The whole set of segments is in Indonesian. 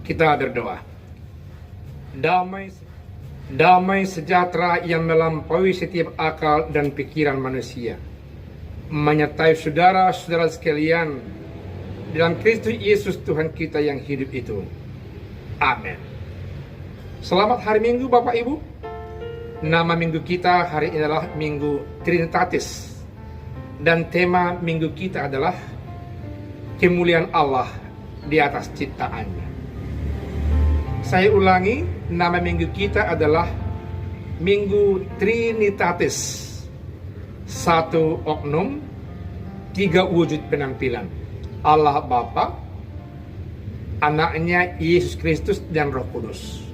Kita berdoa. Damai sejahtera yang melampaui setiap akal dan pikiran manusia menyertai saudara-saudara sekalian dalam Kristus Yesus Tuhan kita yang hidup itu. Amin. Selamat hari Minggu Bapak Ibu. Nama minggu kita hari ini adalah Minggu Trinitatis. Dan tema minggu kita adalah kemuliaan Allah di atas ciptaannya. Saya ulangi, nama minggu kita adalah Minggu Trinitatis. Satu oknum, tiga wujud penampilan. Allah Bapa, Anaknya Yesus Kristus dan Roh Kudus.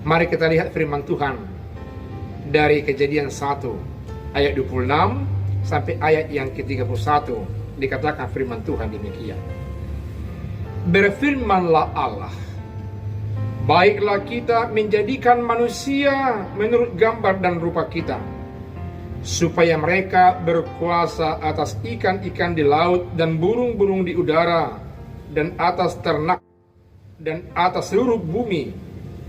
Mari kita lihat firman Tuhan dari Kejadian 1 ayat 26 sampai ayat yang ke-31. Dikatakan firman Tuhan demikian. Berfirmanlah Allah, baiklah kita menjadikan manusia menurut gambar dan rupa kita, supaya mereka berkuasa atas ikan-ikan di laut dan burung-burung di udara, dan atas ternak, dan atas seluruh bumi,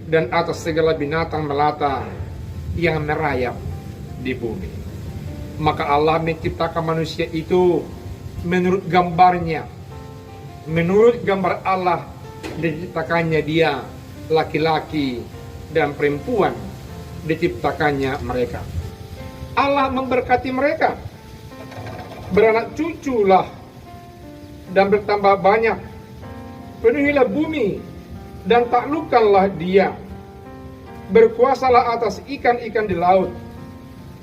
dan atas segala binatang melata yang merayap di bumi. Maka Allah menciptakan manusia itu menurut gambarnya. Menurut gambar Allah diciptakannya dia, laki-laki dan perempuan diciptakannya mereka. Allah memberkati mereka, beranak cuculah dan bertambah banyak, penuhilah bumi dan taklukkanlah dia, berkuasalah atas ikan-ikan di laut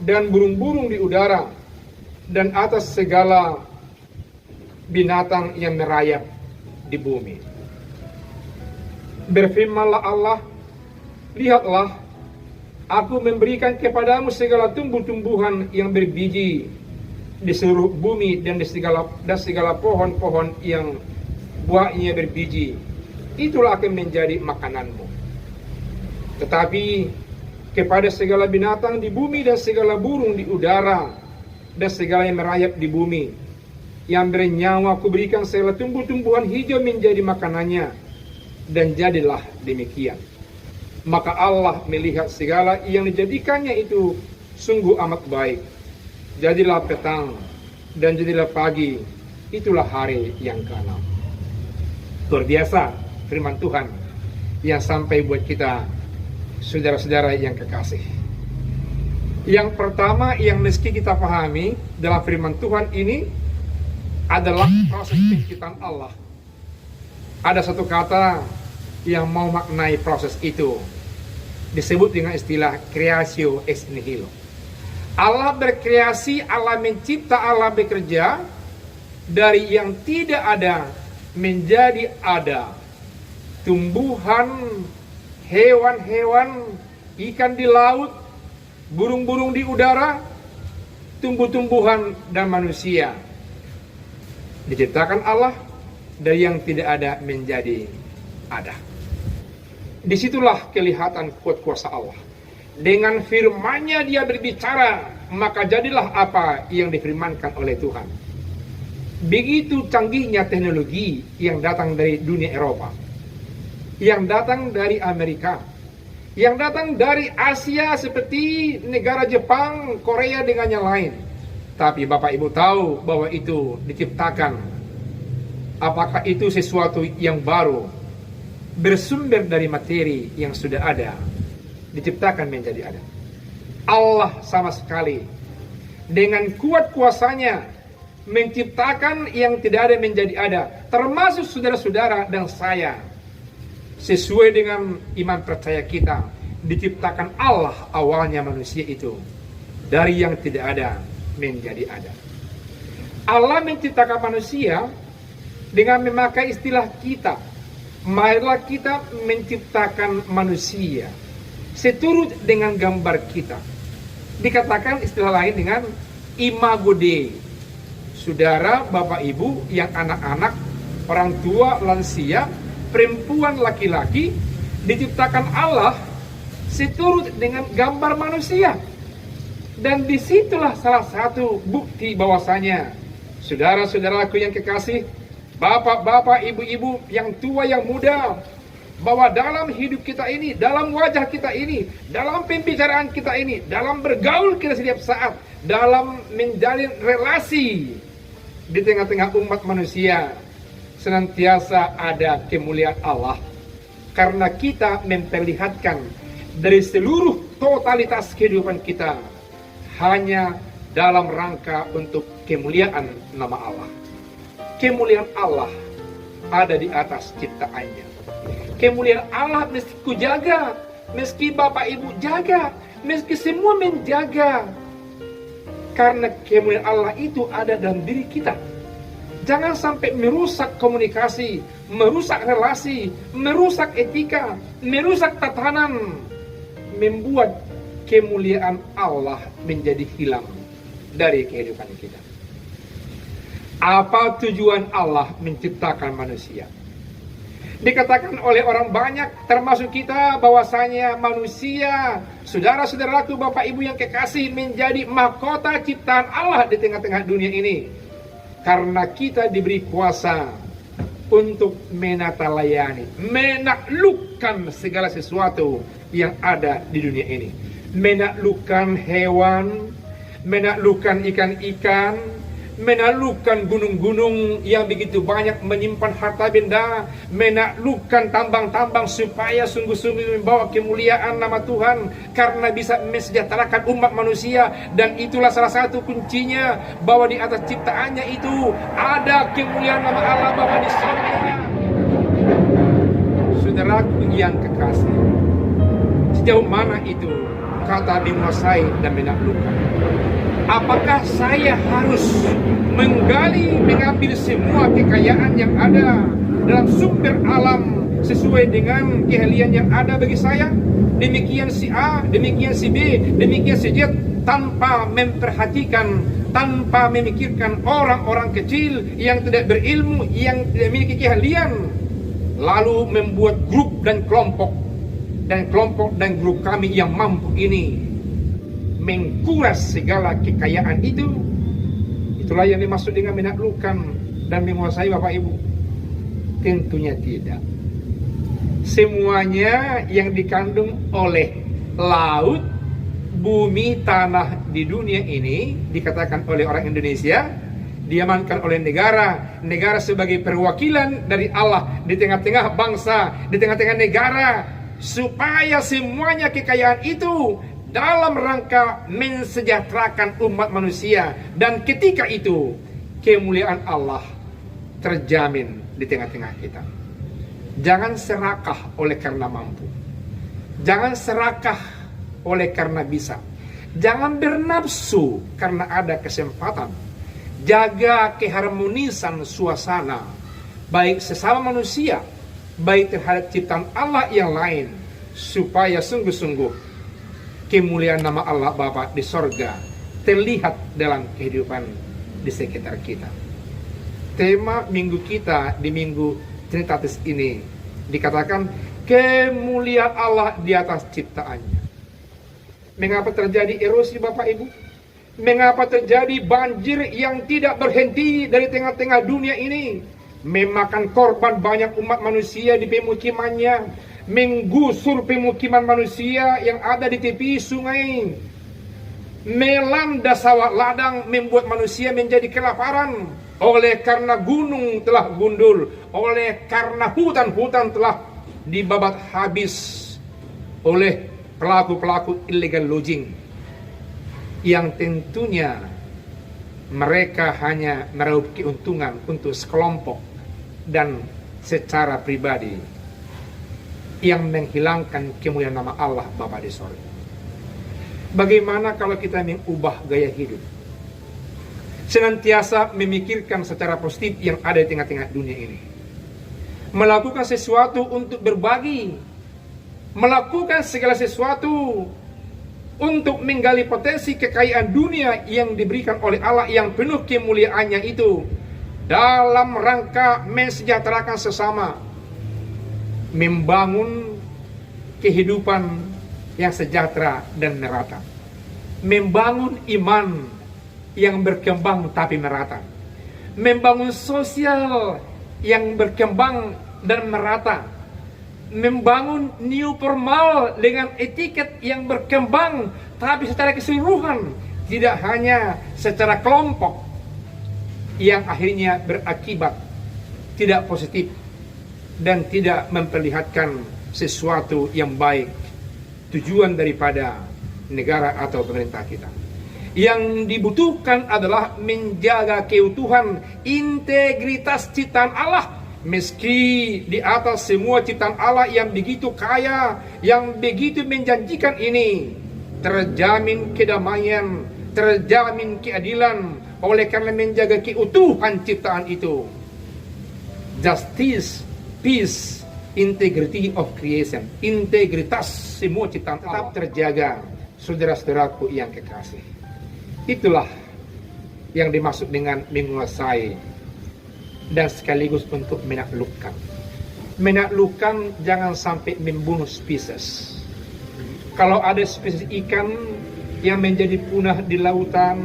dan burung-burung di udara, dan atas segala binatang yang merayap di bumi. Berfirmanlah Allah, lihatlah, aku memberikan kepadamu segala tumbuh-tumbuhan yang berbiji di seluruh bumi dan segala pohon-pohon yang buahnya berbiji. Itulah akan menjadi makananmu. Tetapi kepada segala binatang di bumi dan segala burung di udara dan segala yang merayap di bumi yang bernyawa, aku berikan segala tumbuh-tumbuhan hijau menjadi makanannya, dan jadilah demikian. Maka Allah melihat segala yang dijadikannya itu sungguh amat baik. Jadilah petang dan jadilah pagi, itulah hari yang ke-6. Luar biasa firman Tuhan yang sampai buat kita, saudara-saudara yang kekasih. Yang pertama yang mesti kita pahami dalam firman Tuhan ini adalah proses penciptaan Allah. Ada satu kata yang mau maknai proses itu, disebut dengan istilah creatio ex nihilo. Allah berkreasi, Allah mencipta, Allah bekerja dari yang tidak ada menjadi ada. Tumbuhan, hewan-hewan, ikan di laut, burung-burung di udara, tumbuh-tumbuhan dan manusia. Diciptakan Allah dari yang tidak ada menjadi ada. Disitulah kelihatan kuat kuasa Allah. Dengan firman-Nya dia berbicara, maka jadilah apa yang difirmankan oleh Tuhan. Begitu canggihnya teknologi yang datang dari dunia Eropa, yang datang dari Amerika, yang datang dari Asia seperti negara Jepang, Korea dengan yang lain. Tapi Bapak Ibu tahu bahwa itu diciptakan. Apakah itu sesuatu yang baru, bersumber dari materi yang sudah ada, diciptakan menjadi ada? Allah sama sekali dengan kuat kuasanya menciptakan yang tidak ada menjadi ada, termasuk saudara-saudara dan saya. Sesuai dengan iman percaya kita, diciptakan Allah awalnya manusia itu dari yang tidak ada menjadi ada. Allah menciptakan manusia dengan memakai istilah kita. Marilah kita menciptakan manusia seturut dengan gambar kita. Dikatakan istilah lain dengan imago Dei. Saudara, Bapak Ibu yang anak-anak, orang tua, lansia, perempuan, laki-laki, diciptakan Allah seturut dengan gambar manusia. Dan disitulah salah satu bukti bahwasanya, saudara-saudaraku yang kekasih, bapak-bapak, ibu-ibu yang tua, yang muda, bahwa dalam hidup kita ini, dalam wajah kita ini, dalam pembicaraan kita ini, dalam bergaul kita setiap saat, dalam menjalin relasi di tengah-tengah umat manusia, senantiasa ada kemuliaan Allah. Karena kita memperlihatkan dari seluruh totalitas kehidupan kita hanya dalam rangka untuk kemuliaan nama Allah. Kemuliaan Allah ada di atas ciptaannya. Kemuliaan Allah mesti ku jaga, meski Bapak Ibu jaga, meski semua menjaga. Karena kemuliaan Allah itu ada dalam diri kita. Jangan sampai merusak komunikasi, merusak relasi, merusak etika, merusak tatanan, membuat kemuliaan Allah menjadi hilang dari kehidupan kita. Apa tujuan Allah menciptakan manusia? Dikatakan oleh orang banyak, termasuk kita, bahwasanya manusia, saudara-saudaraku, Bapak Ibu yang kekasih, menjadi mahkota ciptaan Allah di tengah-tengah dunia ini. Karena kita diberi kuasa untuk menatalayani, menaklukkan segala sesuatu yang ada di dunia ini. Menaklukkan hewan, menaklukkan ikan-ikan, menaklukkan gunung-gunung yang begitu banyak menyimpan harta benda, menaklukkan tambang-tambang supaya sungguh-sungguh membawa kemuliaan nama Tuhan, karena bisa mensejahterakan umat manusia. Dan itulah salah satu kuncinya, bahwa di atas ciptaannya itu ada kemuliaan nama Allah Bapa di surga. Saudaraku yang kekasih, sejauh mana itu kata menguasai dan menaklukkan? Apakah saya harus mengambil semua kekayaan yang ada dalam sumber alam sesuai dengan keahlian yang ada bagi saya? Demikian si A, demikian si B, demikian si Z, tanpa memperhatikan, tanpa memikirkan orang-orang kecil yang tidak berilmu, yang tidak memiliki keahlian, lalu membuat grup dan kelompok dan grup kami yang mampu ini mengkuras segala kekayaan itu. Itulah yang dimaksud dengan menaklukkan dan menguasai, Bapak Ibu. Tentunya tidak. Semuanya yang dikandung oleh laut, bumi, tanah di dunia ini, dikatakan oleh orang Indonesia, diamankan oleh negara. Negara sebagai perwakilan dari Allah di tengah-tengah bangsa, di tengah-tengah negara, supaya semuanya kekayaan itu dalam rangka mensejahterakan umat manusia. Dan ketika itu kemuliaan Allah terjamin di tengah-tengah kita. Jangan serakah oleh karena mampu, jangan serakah oleh karena bisa, jangan bernafsu karena ada kesempatan. Jaga keharmonisan suasana, baik sesama manusia, baik terhadap ciptaan Allah yang lain, supaya sungguh-sungguh kemuliaan nama Allah Bapa di sorga terlihat dalam kehidupan di sekitar kita. Tema minggu kita di minggu Trinitatis ini dikatakan kemuliaan Allah di atas ciptaannya. Mengapa terjadi erosi, Bapak Ibu? Mengapa terjadi banjir yang tidak berhenti dari tengah-tengah dunia ini, memakan korban banyak umat manusia di pemukimannya, menggusur pemukiman manusia yang ada di tepi sungai, melanda sawah ladang, membuat manusia menjadi kelaparan oleh karena gunung telah gundul, oleh karena hutan-hutan telah dibabat habis oleh pelaku-pelaku illegal logging, yang tentunya mereka hanya meraup keuntungan untuk sekelompok dan secara pribadi, yang menghilangkan kemuliaan nama Allah Bapa di sorga. Bagaimana kalau kita mengubah gaya hidup, senantiasa memikirkan secara positif yang ada di tengah-tengah dunia ini, melakukan sesuatu untuk berbagi, melakukan segala sesuatu untuk menggali potensi kekayaan dunia yang diberikan oleh Allah yang penuh kemuliaannya itu, dalam rangka mensejahterakan sesama, membangun kehidupan yang sejahtera dan merata, membangun iman yang berkembang tapi merata, membangun sosial yang berkembang dan merata, membangun new formal dengan etiket yang berkembang, tapi secara keseluruhan, tidak hanya secara kelompok, yang akhirnya berakibat tidak positif dan tidak memperlihatkan sesuatu yang baik tujuan daripada negara atau pemerintah kita. Yang dibutuhkan adalah menjaga keutuhan integritas ciptaan Allah, meski di atas semua ciptaan Allah yang begitu kaya, yang begitu menjanjikan ini, terjamin kedamaian, terjamin keadilan oleh karena menjaga keutuhan ciptaan itu. Justice, peace, integrity of creation, integritas semua ciptaan tetap terjaga, saudara-saudaraku yang kekasih. Itulah yang dimaksud dengan menguasai dan sekaligus untuk menaklukkan. Menaklukkan jangan sampai membunuh spesies. Kalau ada spesies ikan yang menjadi punah di lautan,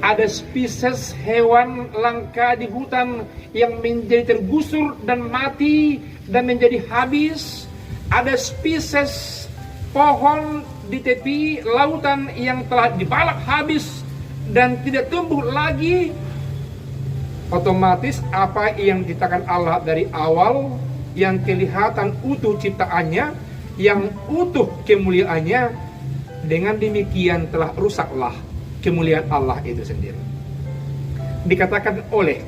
ada spesies hewan langka di hutan yang menjadi tergusur dan mati dan menjadi habis, ada spesies pohon di tepi lautan yang telah dibalak habis dan tidak tumbuh lagi. Otomatis apa yang diciptakan Allah dari awal, yang kelihatan utuh ciptaannya, yang utuh kemuliaannya, dengan demikian telah rusaklah kemuliaan Allah itu sendiri. Dikatakan oleh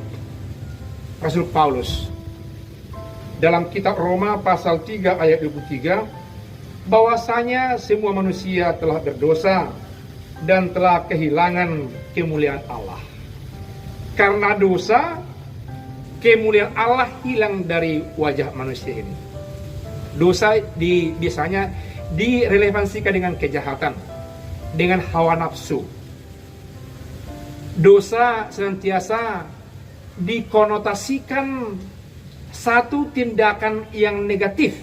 Rasul Paulus dalam kitab Roma pasal 3 ayat 23, bahwasanya semua manusia telah berdosa dan telah kehilangan kemuliaan Allah. Karena dosa, kemuliaan Allah hilang dari wajah manusia ini. Dosa biasanya direlevansikan dengan kejahatan, dengan hawa nafsu. Dosa senantiasa dikonotasikan satu tindakan yang negatif,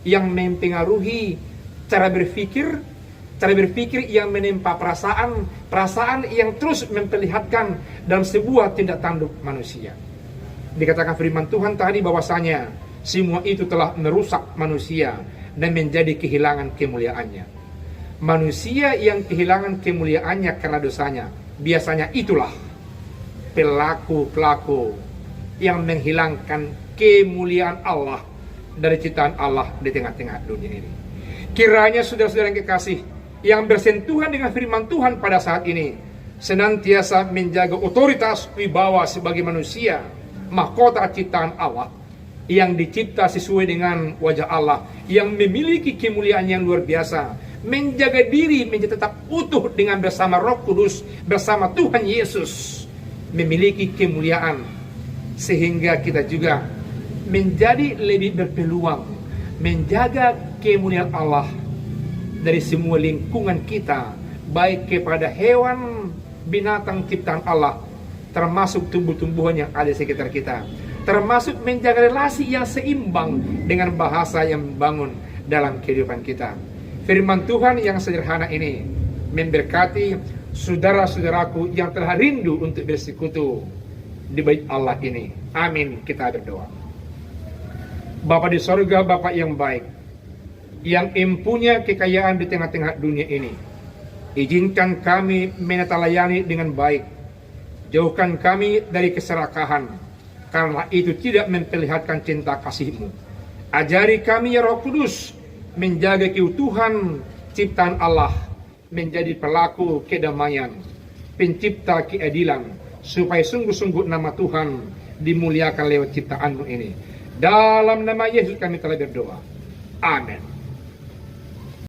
yang mempengaruhi cara berpikir yang menempa perasaan yang terus memperlihatkan dalam sebuah tindak tanduk manusia. Dikatakan firman Tuhan tadi bahwasanya semua itu telah merusak manusia dan menjadi kehilangan kemuliaannya. Manusia yang kehilangan kemuliaannya karena dosanya, biasanya itulah pelaku-pelaku yang menghilangkan kemuliaan Allah dari ciptaan Allah di tengah-tengah dunia ini. Kiranya saudara-saudara yang kekasih, yang bersentuhan dengan firman Tuhan pada saat ini, senantiasa menjaga otoritas wibawa sebagai manusia, mahkota ciptaan Allah, yang dicipta sesuai dengan wajah Allah, yang memiliki kemuliaan yang luar biasa, menjaga diri menjadi tetap utuh dengan bersama Roh Kudus, bersama Tuhan Yesus, memiliki kemuliaan, sehingga kita juga menjadi lebih berpeluang menjaga kemuliaan Allah dari semua lingkungan kita, baik kepada hewan, binatang ciptaan Allah, termasuk tumbuh-tumbuhan yang ada di sekitar kita, termasuk menjaga relasi yang seimbang dengan bahasa yang membangun dalam kehidupan kita. Firman Tuhan yang sederhana ini memberkati saudara-saudaraku yang telah rindu untuk bersekutu di bait Allah ini. Amin. Kita berdoa. Bapa di sorga, Bapa yang baik, yang mempunyai kekayaan di tengah-tengah dunia ini, izinkan kami menelayani dengan baik. Jauhkan kami dari keserakahan, karena itu tidak memperlihatkan cinta kasih-Mu. Ajari kami ya Roh Kudus, menjaga keutuhan ciptaan Allah, menjadi pelaku kedamaian, pencipta keadilan, supaya sungguh-sungguh nama Tuhan dimuliakan lewat ciptaan-Mu ini. Dalam nama Yesus kami telah berdoa. Amin.